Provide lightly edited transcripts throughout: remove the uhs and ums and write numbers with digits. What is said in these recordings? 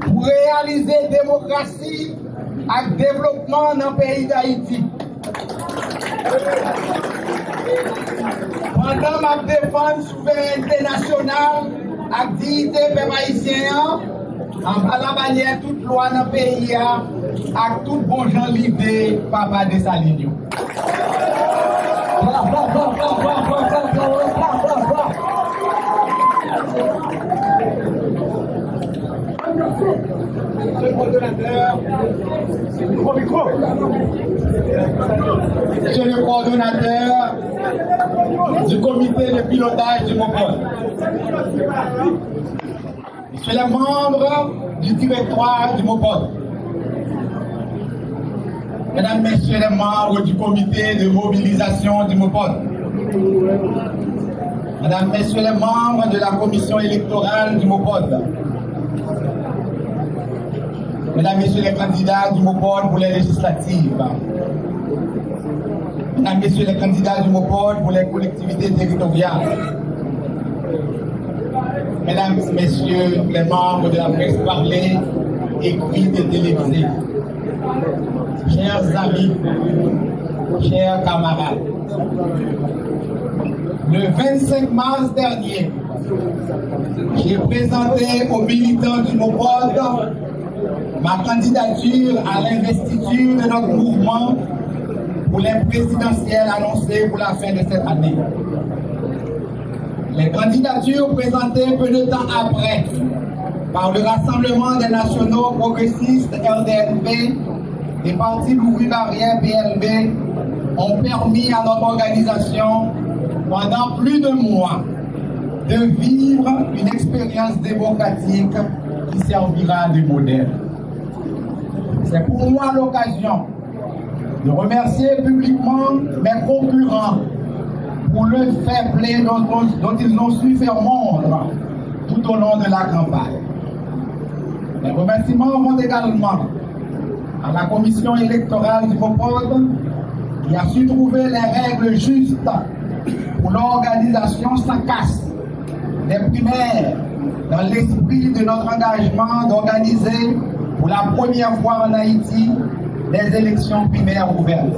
pour réaliser démocratie et développement dans le pays d'Haïti. Pendant ma défense souveraineté nationale et dignité peuple haïtien, en la manière toute loi dans le pays et tout bon gens l'idée Papa Dessalines. Monsieur le coordonnateur, Monsieur le coordonnateur du comité de pilotage du MOPOD, Monsieur les membres du directoire du MOPOD, Mesdames, Messieurs les membres du comité de mobilisation du MOPOD, Mesdames, Messieurs les membres de la commission électorale du MOPOD, Mesdames, Messieurs les candidats du MOPOD pour les législatives, Mesdames, Messieurs les candidats du MOPOD pour les collectivités territoriales, Mesdames, Messieurs les membres de la presse parlée, écrite et télévisée, chers amis, chers camarades, le 25 mars dernier, j'ai présenté aux militants du MOPOD ma candidature à l'investiture de notre mouvement pour les présidentielles annoncées pour la fin de cette année. Les candidatures présentées peu de temps après par le Rassemblement des Nationaux Progressistes RDNP et Parti Louis-Barrière PLB ont permis à notre organisation, pendant plus de mois, de vivre une expérience démocratique qui servira de modèle. C'est pour moi l'occasion de remercier publiquement mes concurrents pour le fair play dont ils ont su faire montre tout au long de la campagne. Les remerciements vont également à la commission électorale du MOPOD qui a su trouver les règles justes pour l'organisation sans casse des primaires dans l'esprit de notre engagement d'organiser pour la première fois en Haïti des élections primaires ouvertes.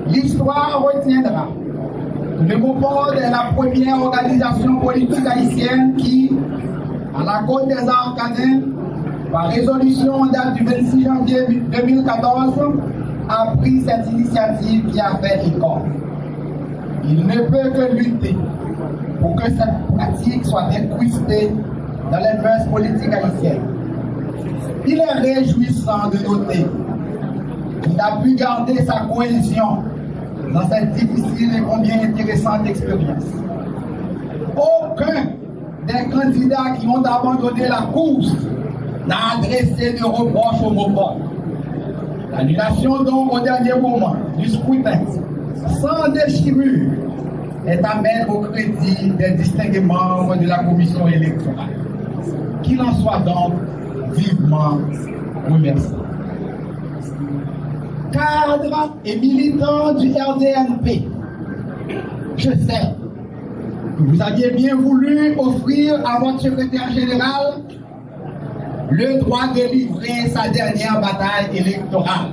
L'histoire retiendra que le MOPOD est la première organisation politique haïtienne qui, à la Côte des Arcadins, par résolution en date du 26 janvier 2014, a pris cette initiative qui a fait école. Il ne peut que lutter pour que cette pratique soit incrustée dans les mœurs politiques haïtiennes. Il est réjouissant de noter qu'il a pu garder sa cohésion dans cette difficile et combien intéressante expérience. Aucun des candidats qui ont abandonné la course n'a adressé de reproches au MOPOD. L'annulation donc au dernier moment du scrutin, sans déchirure, est à mettre au crédit des distingués membres de la commission électorale. Qu'il en soit donc vivement remercié. Cadres et militants du RDNP, je sais que vous aviez bien voulu offrir à votre secrétaire général le droit de livrer sa dernière bataille électorale.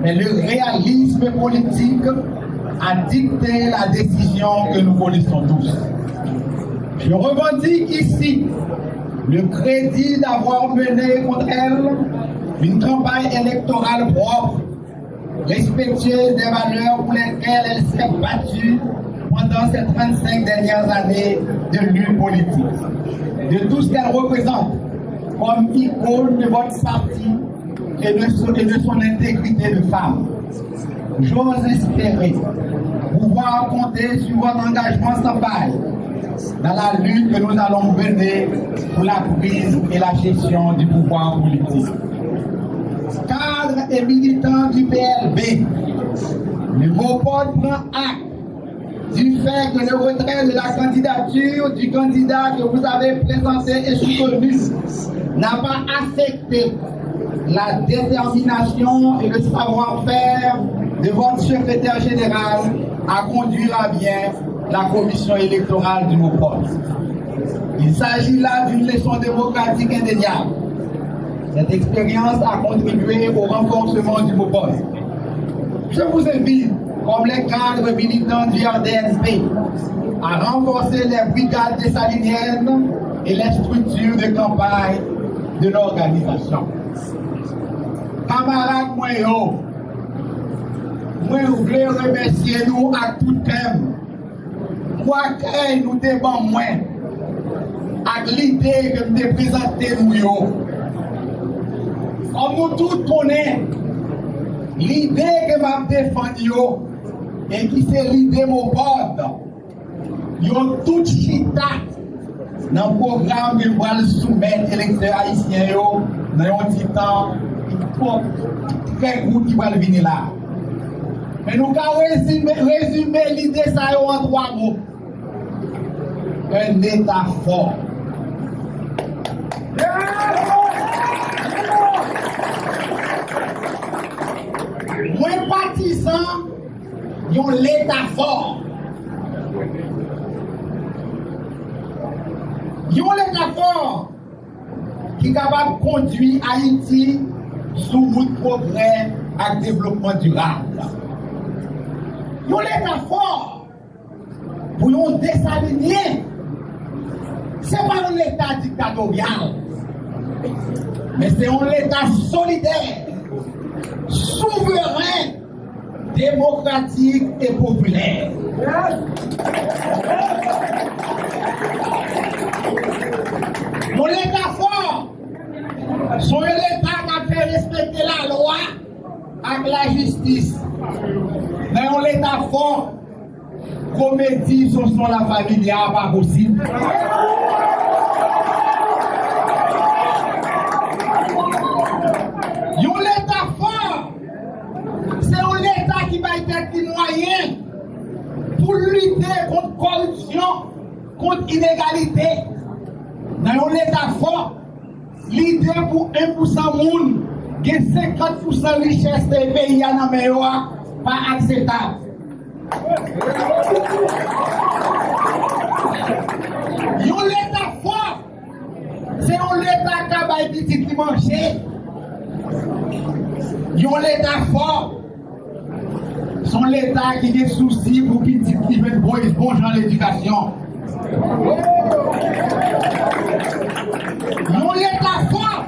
Mais le réalisme politique a dicté la décision que nous connaissons tous. Je revendique ici le crédit d'avoir mené contre elle une campagne électorale propre, respectueuse des valeurs pour lesquelles elle s'est battue pendant ces 35 dernières années de lutte politique, de tout ce qu'elle représente comme icône de votre parti et de son intégrité de femme. J'ose espérer pouvoir compter sur votre engagement sans faille dans la lutte que nous allons mener pour la prise et la gestion du pouvoir politique. Cadres et militants du PLB, le MOPOD prend acte du fait que le retrait de la candidature du candidat que vous avez présenté et soutenu n'a pas affecté la détermination et le savoir-faire de votre secrétaire général à conduire à bien la commission électorale du MOPOD. Il s'agit là d'une leçon démocratique indéniable Cette expérience a contribué au renforcement du beau poste. Je vous invite, comme les cadres militants du RDNP, à renforcer les brigades dessaliniennes et les structures de campagne de l'organisation. Camarades, moi, voulais remercier nous à tout thème. Moi, nous débats moins avec l'idée que nous présentons nous. Comme nous tous connaissons, l'idée que m'a défendue et qui c'est l'idée mon pote, yo tout chita dans le programme que va soumettre électeurs haïtiens dans un petit temps très gros qui va venir là. Mais nous allons résumer l'idée ça en 3 mots. Un État fort. Moins partisan, ils ont l'État fort. Ils ont l'État fort qui est capable de conduire Haïti sous route progrès et développement durable. Ils ont l'État fort pour nous désaligner. Ce n'est pas un État dictatorial, mais c'est un État solidaire, souverain, démocratique et populaire. Mon État fort, c'est un État qui a fait respecter la loi avec la justice. Mais un État fort, comédie sur la famille, pas possible. L'État fort, c'est un État qui va être des moyens pour lutter contre corruption, contre inégalité. Dans un État fort, l'idée pour 1% monde, que 50% de richesse des pays dans le meilleur, pas acceptable. L'État fort, c'est un État qui a été petit qui mangeait. L'État fort, c'est l'État qui a des soucis pour petit qui veut bon genre l'éducation. L'État fort,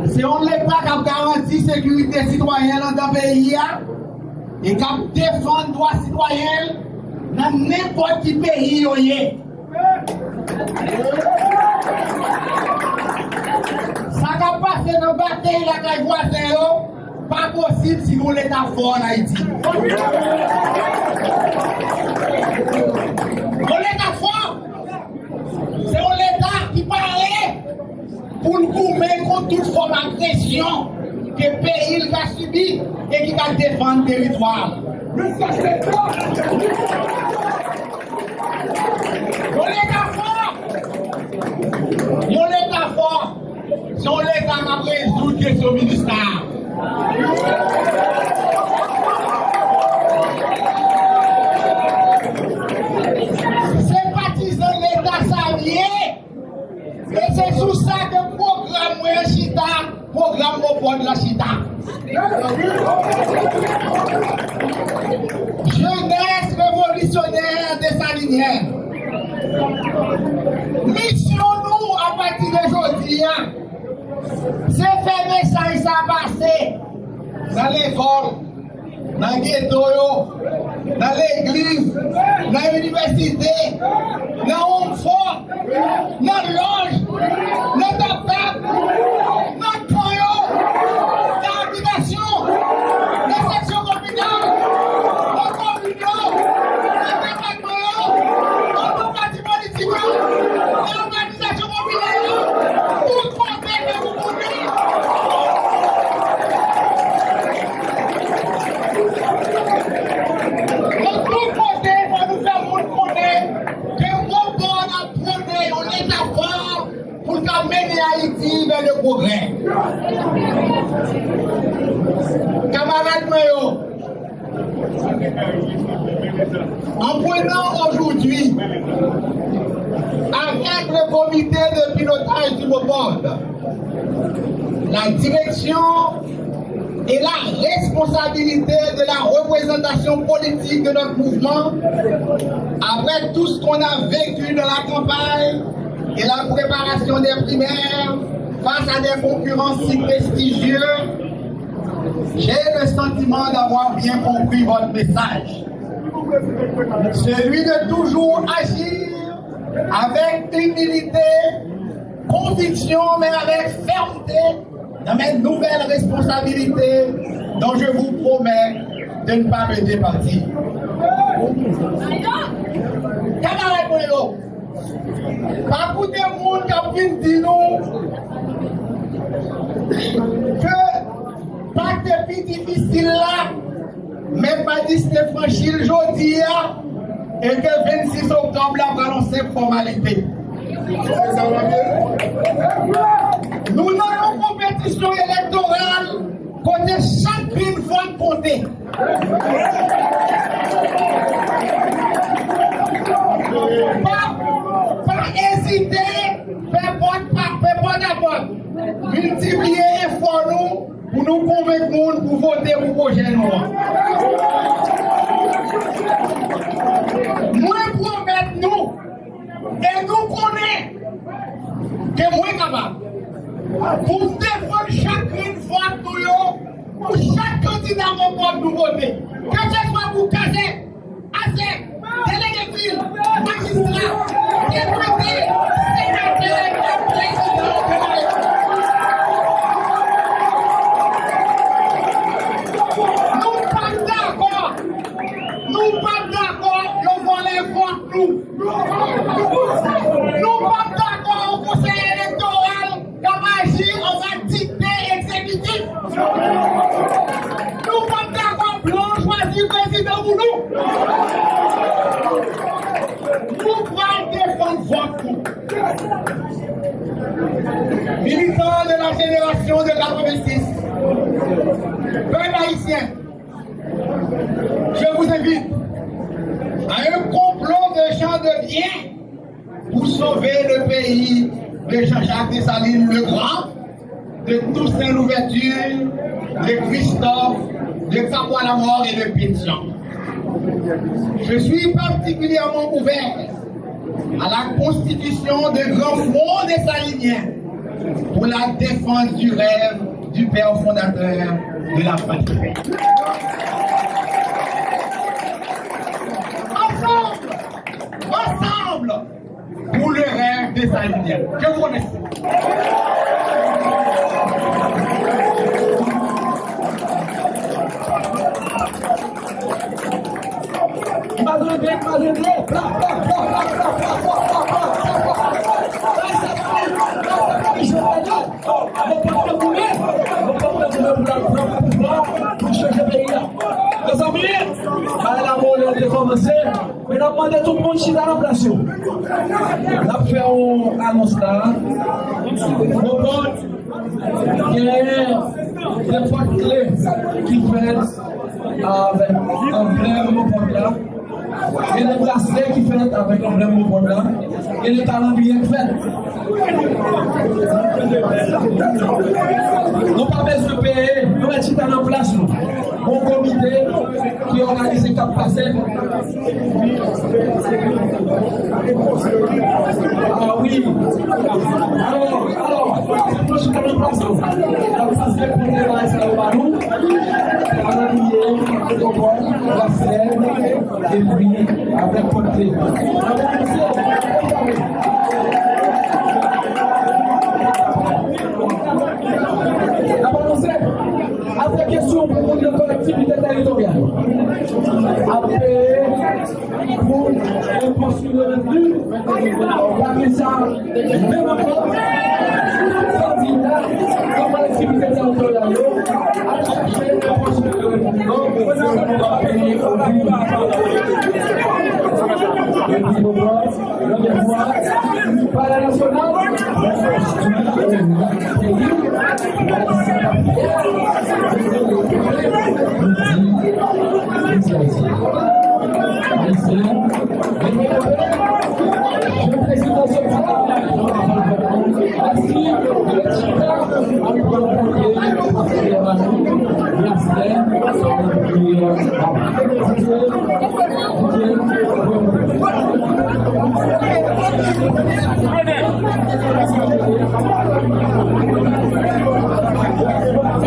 c'est un État qui a garanti la sécurité citoyenne dans le pays et qui a défendu les droits citoyens dans n'importe quel pays. Ça va passer dans la bataille la voisin, pas possible si nous l'État fort en Haïti. L'État fort, c'est l'État qui parlait pour nous gouverner contre toute forme d'agression que le pays a subi et qui va défendre le territoire. L'État fort, c'est l'État qui a résolu la question ministère. Ces partisans de l'État s'allient et c'est sous ça que le programme de Chita, programme au port de la Chita. Jeunesse révolutionnaire dessalinienne. Mission nous à partir d'aujourd'hui, c'est faire message à passer dans l'école, dans le ghetto, dans l'église, dans l'université, dans l'homme fort, dans l'ange, dans le table, dans le toyo, dans l'habitation, dans la section communale, dans le communal, dans le département, dans le parti politique, dans l'organisation populaire, tout côté que vous voulez. De tout côté, on nous fait connaître que mon bon a prôné un État fort pour mener Haïti vers le progrès. Camarades Mayo, en prenant aujourd'hui, avec le comité de pilotage du MOPOD, la direction et la responsabilité de la représentation politique de notre mouvement, après tout ce qu'on a vécu dans la campagne et la préparation des primaires face à des concurrents si prestigieux, j'ai le sentiment d'avoir bien compris votre message. Celui de toujours agir avec humilité, conviction, mais avec fermeté dans mes nouvelles responsabilités dont je vous promets de ne pas me départir. Camarades Moulio, pas beaucoup de monde qui vient dire nous que pas de plus difficile là, mais pas dit que franchi le jeudi et que 26 octobre la annoncé formalité. Nous avons une compétition électorale côté chacune vote comptée. Pas hésiter, faire porte à porte. Multiplier effort nous pour nous convaincre nous pour voter pour projet nous. Moi promettre nous et nous connaissons que moi capable pour défendre chacune vote nous pour chaque candidat mon nous voter. Que ce soit pour caser, assez, délégué ville, magistrat, député, sénateur, président de la République. Nous pas d'accord, nous voulons vote nous. Nous pas d'accord au conseil électoral comme agir en va dicter exécutif. Nous pas d'accord blanc choisir président pour nous. Nous voulons défendre vote nous. Militants de la génération de 86, peuple haïtien, je vous invite à un complot de gens de bien pour sauver le pays de Jean-Jacques Dessalines le Grand, de Toussaint Louverture, de Christophe, de Xavier Lamort et de Pétion. Je suis particulièrement ouvert à la constitution de grands fronts dessaliniens pour la défense du rêve du père fondateur de la patrie. Ensemble pour le rêve des Sahéliens. Je vous remercie. Mes amis, la monnaie est commencée, mais nous demandons tout le monde qui est dans la place. Nous avons fait une annonce là. Mon pote, il y a des potes clés qui fait avec emblème mon pote là. Il y a des bracelets qui fait avec emblème mon pote là. Et les calendriers qui fait. Nous pas besoin de payer, nous mettons en place. Mon comité qui organise les cap passé. Ah oui. Alors, c'est moi qui suis en place. Comme ça, c'est pour les vacances à nous. La scène et puis avec côté. Après question pour une collectivité territoriale. Après, pour un postulat de revenu, après ça, même encore, candidat comme collectivité territoriale, à chercher un postulat de revenu. Donc, on va payer au but. Et puis, on va, l'autre fois, par la nationale, je précise Allez.